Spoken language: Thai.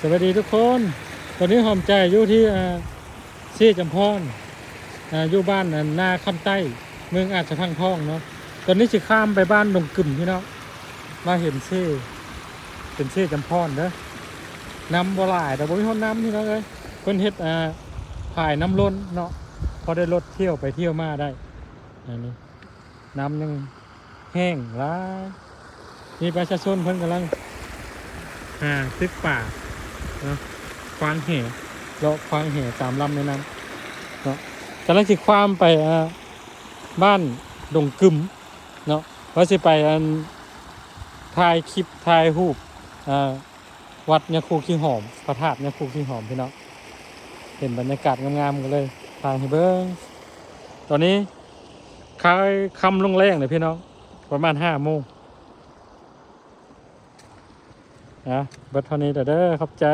สวัสดีทุกคนตอนนี้หอมใจอยู่ที่ซี่จำพรอยู่บ้านนาคำใต้เมืองอาจจะพังทองเนาะตอนนี้สิข้ามไปบ้านดงกึ่มพี่น้องมาเห็นซี่เป็นซี่จำพรเด้อน้ำบ่หลายแต่บ่มีคนน้ำพี่น้องเอ้ยเพิ่นเฮ็ดผายน้ำล้นเนาะพอได้รถเที่ยวไปเที่ยวมาได้อันนี้น้ำยังแห้งหลายมีประชาชนเพิ่นกำลังตึกป่าเนาะควางแห่เลาะควางแห่ตามลำในน้ำเนาะกำลังสิความไปบ้านดงกึมเนาะว่าสิไปถ่ายคลิปถ่ายรูปวัดยาคูขี้หอมพระธาตุยาคูขี้หอมพี่น้องเห็นบรรยากาศงามๆกันเลยถ่ายให้เบิ้งตอนนี้ค่ำลงแรงเลยพี่น้องประมาณ5 โมงเบิดเท่านี้เด้อขอบใจ